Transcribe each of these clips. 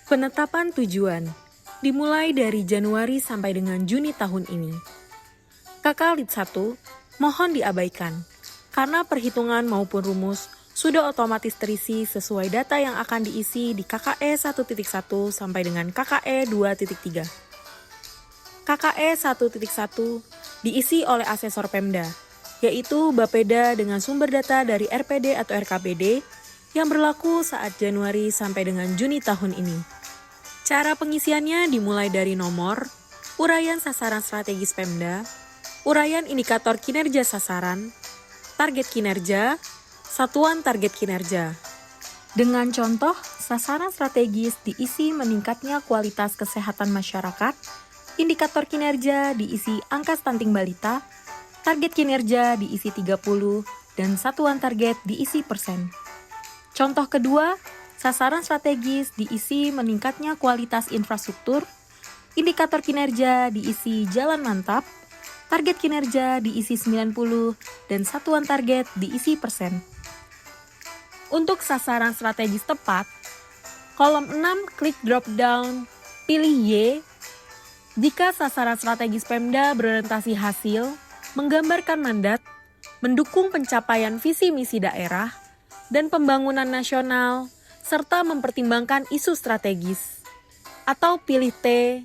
Penetapan tujuan dimulai dari Januari sampai dengan Juni tahun ini. KK Lit 1 mohon diabaikan karena perhitungan maupun rumus sudah otomatis terisi sesuai data yang akan diisi di KKE 1.1 sampai dengan KKE 2.3. KKE 1.1 diisi oleh asesor Pemda, yaitu Bapeda dengan sumber data dari RPD atau RKPD yang berlaku saat Januari sampai dengan Juni tahun ini. Cara pengisiannya dimulai dari nomor, uraian sasaran strategis Pemda, uraian indikator kinerja sasaran, target kinerja, satuan target kinerja. Dengan contoh, sasaran strategis diisi meningkatnya kualitas kesehatan masyarakat, indikator kinerja diisi angka stunting balita, target kinerja diisi 30, dan satuan target diisi persen. Contoh kedua, sasaran strategis diisi meningkatnya kualitas infrastruktur, indikator kinerja diisi jalan mantap, target kinerja diisi 90, dan satuan target diisi persen. Untuk sasaran strategis tepat, kolom 6 klik drop down, pilih Y. Jika sasaran strategis Pemda berorientasi hasil, menggambarkan mandat, mendukung pencapaian visi misi daerah, dan pembangunan nasional, serta mempertimbangkan isu strategis. Atau pilih T,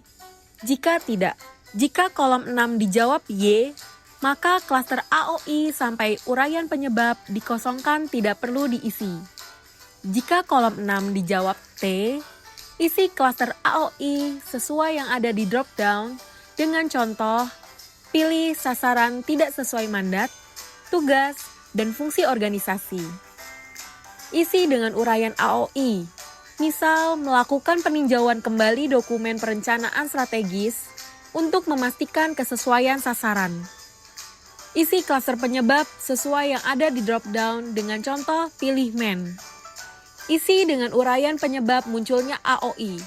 jika tidak. Jika kolom 6 dijawab Y, maka klaster AOI sampai uraian penyebab dikosongkan tidak perlu diisi. Jika kolom 6 dijawab T, isi klaster AOI sesuai yang ada di drop down dengan contoh, pilih sasaran tidak sesuai mandat, tugas, dan fungsi organisasi. Isi dengan uraian AOI, misal melakukan peninjauan kembali dokumen perencanaan strategis untuk memastikan kesesuaian sasaran. Isi klaster penyebab sesuai yang ada di drop down dengan contoh pilih men. Isi dengan uraian penyebab munculnya AOI,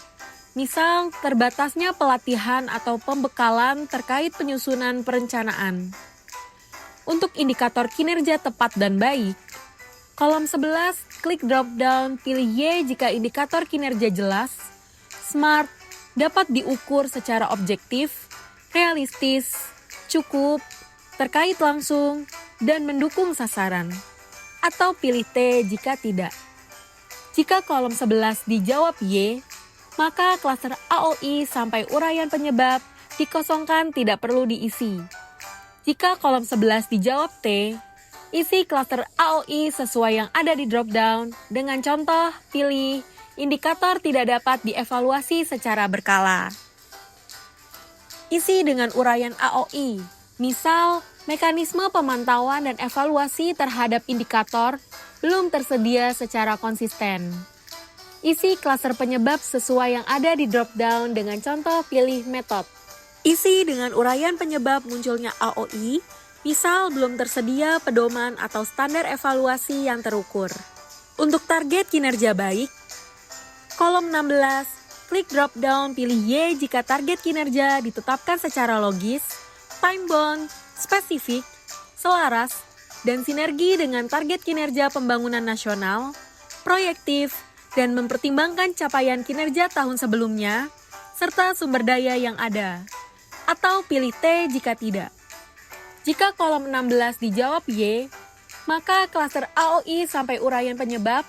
misal terbatasnya pelatihan atau pembekalan terkait penyusunan perencanaan. Untuk indikator kinerja tepat dan baik, kolom 11 klik drop down pilih Y jika indikator kinerja jelas, smart, dapat diukur secara objektif, realistis, cukup, terkait langsung, dan mendukung sasaran. Atau pilih T jika tidak. Jika kolom 11 dijawab Y, maka klaster AOI sampai uraian penyebab dikosongkan tidak perlu diisi. Jika kolom 11 dijawab T, isi klaster AOI sesuai yang ada di drop down dengan contoh pilih indikator tidak dapat dievaluasi secara berkala. Isi dengan uraian AOI, misal mekanisme pemantauan dan evaluasi terhadap indikator belum tersedia secara konsisten. Isi klaster penyebab sesuai yang ada di drop down dengan contoh pilih metode. Isi dengan uraian penyebab munculnya AOI, misal belum tersedia pedoman atau standar evaluasi yang terukur. Untuk target kinerja baik, kolom 16, klik drop down pilih Y jika target kinerja ditetapkan secara logis, time bound, spesifik, selaras, dan sinergi dengan target kinerja pembangunan nasional, proyektif, dan mempertimbangkan capaian kinerja tahun sebelumnya, serta sumber daya yang ada. Atau pilih T jika tidak. Jika kolom 16 dijawab Y, maka klaster AOI sampai uraian penyebab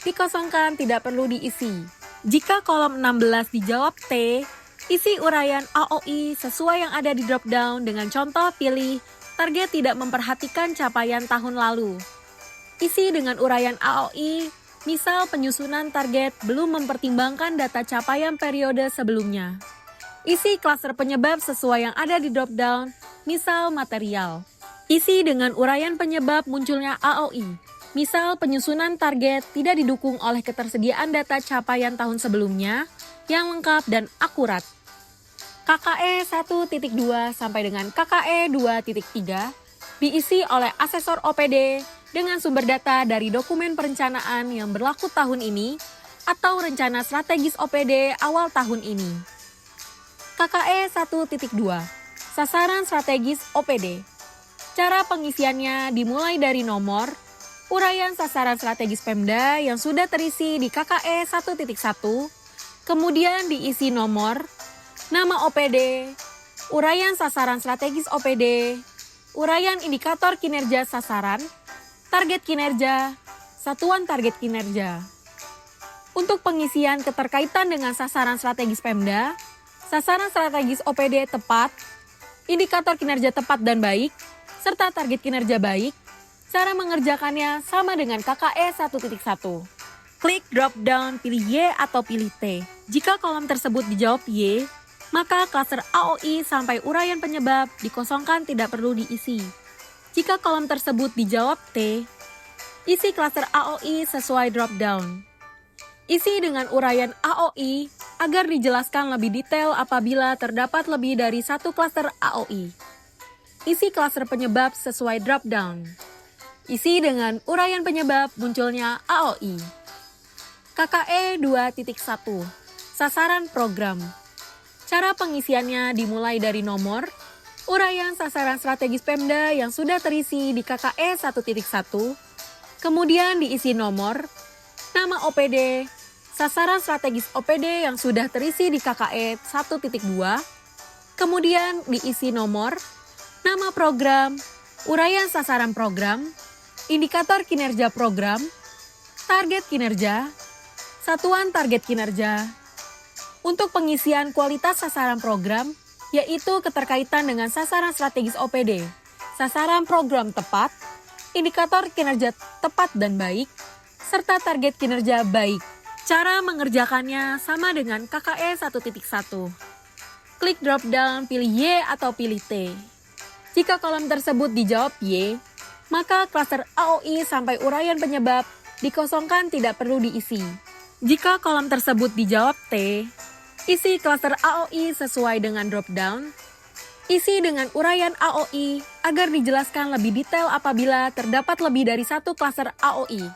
dikosongkan tidak perlu diisi. Jika kolom 16 dijawab T, isi uraian AOI sesuai yang ada di drop down dengan contoh pilih target tidak memperhatikan capaian tahun lalu. Isi dengan uraian AOI, misal penyusunan target belum mempertimbangkan data capaian periode sebelumnya. Isi klaster penyebab sesuai yang ada di drop down, misal material. Isi dengan uraian penyebab munculnya AOI, misal penyusunan target tidak didukung oleh ketersediaan data capaian tahun sebelumnya yang lengkap dan akurat. KKE 1.2 sampai dengan KKE 2.3 diisi oleh asesor OPD dengan sumber data dari dokumen perencanaan yang berlaku tahun ini atau rencana strategis OPD awal tahun ini. KKE 1.2, sasaran strategis OPD. Cara pengisiannya dimulai dari nomor, uraian sasaran strategis Pemda yang sudah terisi di KKE 1.1, Kemudian diisi nomor, nama OPD, uraian sasaran strategis OPD, uraian indikator kinerja sasaran, target kinerja, satuan target kinerja. Untuk pengisian keterkaitan dengan sasaran strategis Pemda, sasaran strategis OPD tepat, indikator kinerja tepat dan baik, serta target kinerja baik, cara mengerjakannya sama dengan KKE 1.1. Klik drop down, pilih Y atau pilih T. Jika kolom tersebut dijawab Y, maka klaster AOI sampai uraian penyebab dikosongkan tidak perlu diisi. Jika kolom tersebut dijawab T, isi klaster AOI sesuai drop down. Isi dengan uraian AOI agar dijelaskan lebih detail apabila terdapat lebih dari satu klaster AOI. Isi klaster penyebab sesuai drop down. Isi dengan uraian penyebab munculnya AOI. KKE 2.1. Sasaran program. Cara pengisiannya dimulai dari nomor, uraian sasaran strategis Pemda yang sudah terisi di KKE 1.1, kemudian diisi nomor, nama OPD, sasaran strategis OPD yang sudah terisi di KKE 1.2, kemudian diisi nomor, nama program, uraian sasaran program, indikator kinerja program, target kinerja, satuan target kinerja. Untuk pengisian kualitas sasaran program, yaitu keterkaitan dengan sasaran strategis OPD, sasaran program tepat, indikator kinerja tepat dan baik, serta target kinerja baik. Cara mengerjakannya sama dengan KKE 1.1. Klik drop down, pilih Y atau pilih T. Jika kolom tersebut dijawab Y, maka klaster AOI sampai uraian penyebab dikosongkan tidak perlu diisi. Jika kolom tersebut dijawab T, isi klaster AOI sesuai dengan drop down. Isi dengan uraian AOI agar dijelaskan lebih detail apabila terdapat lebih dari satu klaster AOI.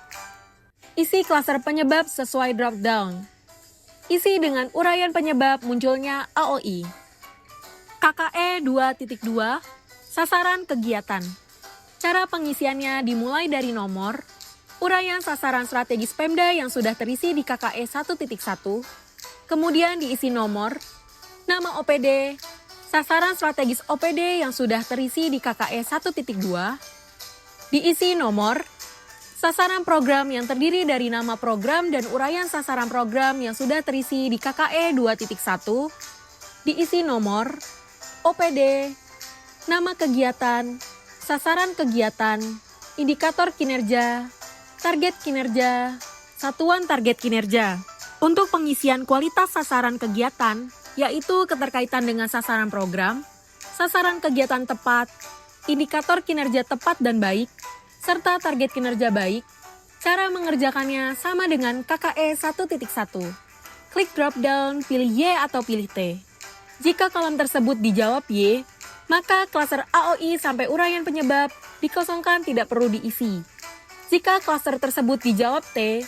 Isi klaster penyebab sesuai drop down. Isi dengan uraian penyebab munculnya AOI. KKE 2.2. Sasaran kegiatan. Cara pengisiannya dimulai dari nomor, uraian sasaran strategis Pemda yang sudah terisi di KKE 1.1, kemudian diisi nomor, nama OPD, sasaran strategis OPD yang sudah terisi di KKE 1.2, diisi nomor, sasaran program yang terdiri dari nama program dan uraian sasaran program yang sudah terisi di KKE 2.1, diisi nomor, OPD, nama kegiatan, sasaran kegiatan, indikator kinerja, target kinerja, satuan target kinerja. Untuk pengisian kualitas sasaran kegiatan, yaitu keterkaitan dengan sasaran program, sasaran kegiatan tepat, indikator kinerja tepat dan baik, serta target kinerja baik, cara mengerjakannya sama dengan KKE 1.1. Klik drop down, pilih Y atau pilih T. Jika kolom tersebut dijawab Y, maka klaster AOI sampai uraian penyebab dikosongkan tidak perlu diisi. Jika klaster tersebut dijawab T,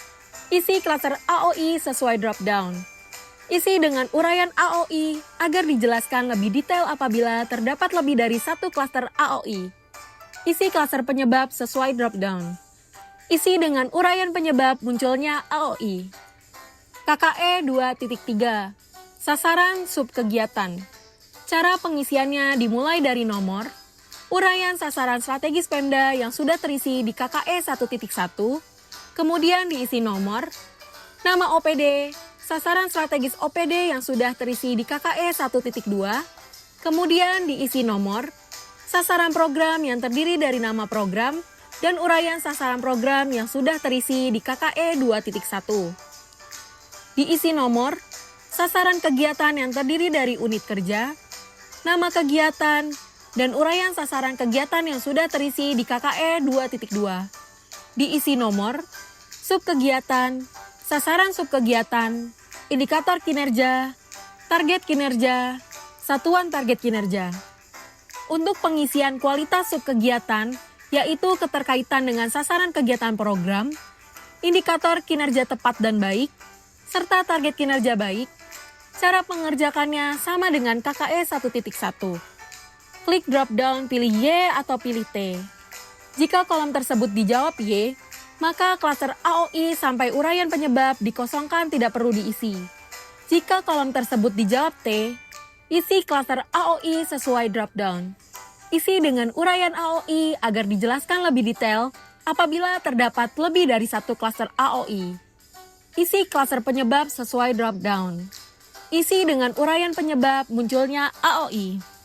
isi klaster AOI sesuai drop down. Isi dengan uraian AOI agar dijelaskan lebih detail apabila terdapat lebih dari satu klaster AOI. Isi klaster penyebab sesuai drop down. Isi dengan uraian penyebab munculnya AOI. KKE 2.3. Sasaran subkegiatan. Cara pengisiannya dimulai dari nomor, uraian sasaran strategis Pemda yang sudah terisi di KKE 1.1, kemudian diisi nomor, nama OPD, sasaran strategis OPD yang sudah terisi di KKE 1.2, kemudian diisi nomor, sasaran program yang terdiri dari nama program, dan uraian sasaran program yang sudah terisi di KKE 2.1. Diisi nomor, sasaran kegiatan yang terdiri dari unit kerja, nama kegiatan, dan uraian sasaran kegiatan yang sudah terisi di KKE 2.2. Diisi nomor, subkegiatan, sasaran subkegiatan, indikator kinerja, target kinerja, satuan target kinerja. Untuk pengisian kualitas subkegiatan, yaitu keterkaitan dengan sasaran kegiatan program, indikator kinerja tepat dan baik, serta target kinerja baik, cara mengerjakannya sama dengan KKE 1.1. Klik drop down, pilih Y atau pilih T. Jika kolom tersebut dijawab Y, maka klaster AOI sampai uraian penyebab dikosongkan tidak perlu diisi. Jika kolom tersebut dijawab T, isi klaster AOI sesuai drop-down. Isi dengan uraian AOI agar dijelaskan lebih detail apabila terdapat lebih dari satu klaster AOI. Isi klaster penyebab sesuai drop-down. Isi dengan uraian penyebab munculnya AOI.